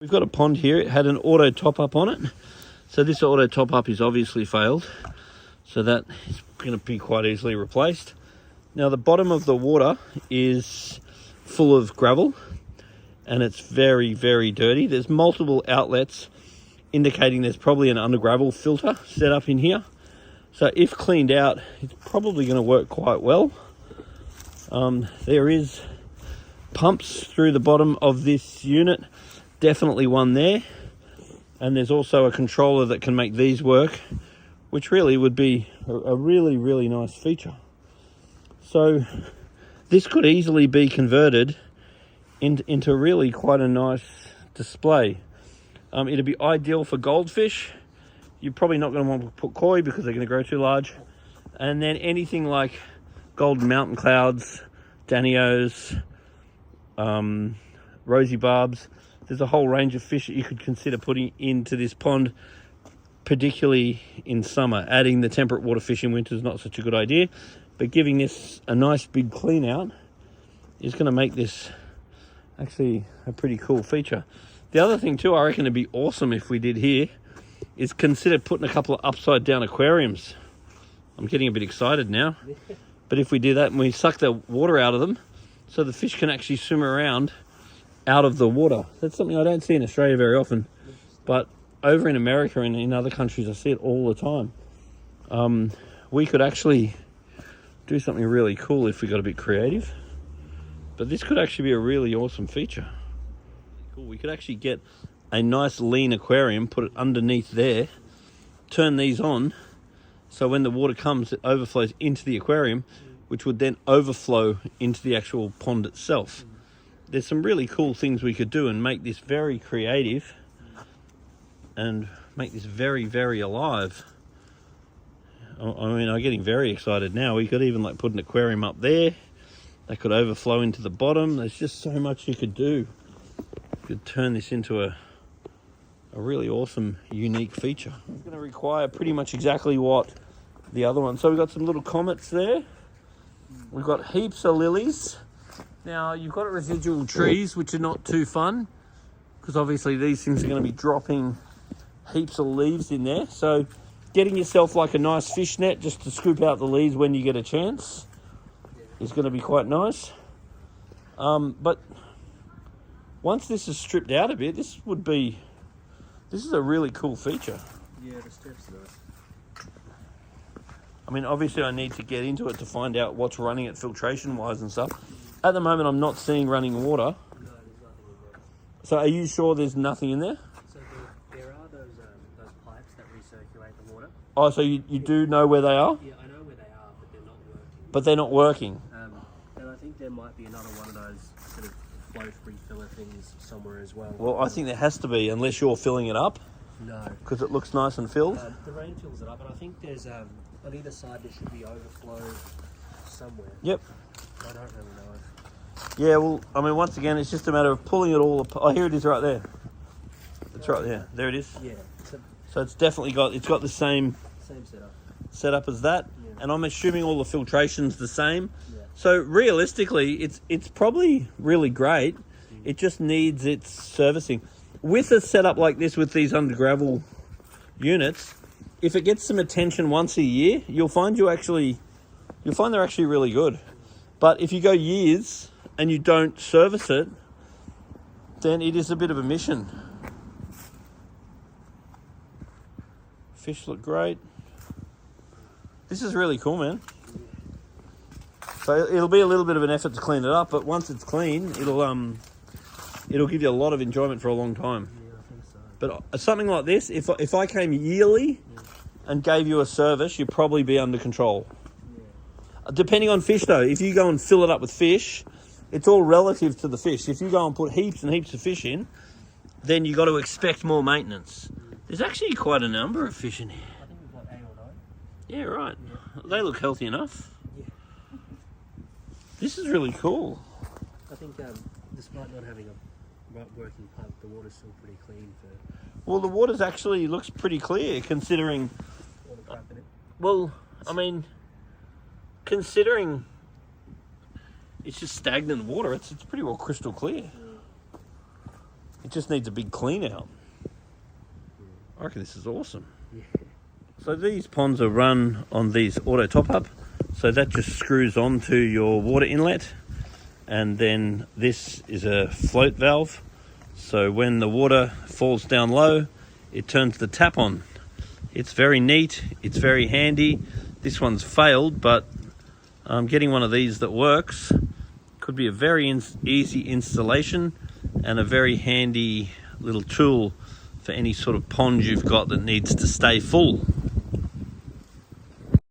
We've got a pond here. It had an auto top-up on it. So this auto top-up is obviously failed. So that is going to be quite easily replaced. Now the bottom of the water is full of gravel and it's very, very dirty. There's multiple outlets indicating there's probably an under gravel filter set up in here. So if cleaned out, it's probably going to work quite well. There is pumps through the bottom of this unit. Definitely one there. And there's also a controller that can make these work, which really would be a really, really nice feature. So this could easily be converted into really quite a nice display. It'd be ideal for goldfish. You're probably not going to want to put koi because they're going to grow too large. And then anything like golden mountain clouds, danios, rosy barbs. There's a whole range of fish that you could consider putting into this pond, particularly in summer. Adding the temperate water fish in winter is not such a good idea, but giving this a nice big clean out is going to make this actually a pretty cool feature. The other thing too, I reckon it'd be awesome if we did here, is consider putting a couple of upside down aquariums. I'm getting a bit excited now. But if we do that and we suck the water out of them, so the fish can actually swim around out of the water. That's something I don't see in Australia very often, but over in America and in other countries I see it all the time. We could actually do something really cool if we got a bit creative, but this could actually be a really awesome feature. Cool. We could actually get a nice lean aquarium, put it underneath there, turn these on, so when the water comes it overflows into the aquarium, which would then overflow into the actual pond itself. There's some really cool things we could do and make this very creative and make this very, very alive. I mean, I'm getting very excited now. We could even like put an aquarium up there that could overflow into the bottom. There's just so much you could do. You could turn this into a really awesome, unique feature. It's going to require pretty much exactly what the other one. So we've got some little comets there. We've got heaps of lilies. Now, you've got residual trees, which are not too fun, because obviously these things are going to be dropping heaps of leaves in there. So getting yourself like a nice fish net just to scoop out the leaves when you get a chance is going to be quite nice. But once this is stripped out a bit, this is a really cool feature. Yeah, the steps are nice. I mean, obviously I need to get into it to find out what's running it filtration-wise and stuff. At the moment, I'm not seeing running water. No, there's nothing in there. So are you sure there's nothing in there? So there are those pipes that recirculate the water. Oh, so you do know where they are? Yeah, I know where they are, but they're not working. But they're not working? And I think there might be another one of those sort of flow-free filler things somewhere as well. Well, I think there has to be, unless you're filling it up, No. because it looks nice and filled. The rain fills it up, and I think there's, on either side there should be overflow somewhere. Yep. I don't really know. Yeah, well, I mean, once again, it's just a matter of pulling it all apart. Oh, here it is right there. It's right there. There it is. Yeah. So it's definitely got the same Same setup as that. Yeah. And I'm assuming all the filtration's the same. Yeah. So realistically, it's probably really great. It just needs its servicing. With a setup like this, with these under gravel units, if it gets some attention once a year, you'll find they're actually really good. But if you go years and you don't service it, then it is a bit of a mission. Fish look great. This is really cool, man. So it'll be a little bit of an effort to clean it up, but once it's clean, it'll give you a lot of enjoyment for a long time. Yeah, I think so. But something like this, if I came yearly and gave you a service, you'd probably be under control. Yeah. Depending on fish though, if you go and fill it up with fish, it's all relative to the fish. If you go and put heaps and heaps of fish in, then you got to expect more maintenance. There's actually quite a number of fish in here. I think we've got 8 or 9. Yeah, right. Yeah. They look healthy enough. Yeah. This is really cool. I think despite not having a working pump, the water's still pretty clean for Well, the water's actually looks pretty clear considering... all the crap in it. Well, I mean, considering it's just stagnant water, it's pretty well crystal clear. It just needs a big clean out. I reckon this is awesome. Yeah. So these ponds are run on these auto top up. So that just screws onto your water inlet. And then this is a float valve. So when the water falls down low, it turns the tap on. It's very neat. It's very handy. This one's failed, but getting one of these that works could be a very easy installation and a very handy little tool for any sort of pond you've got that needs to stay full.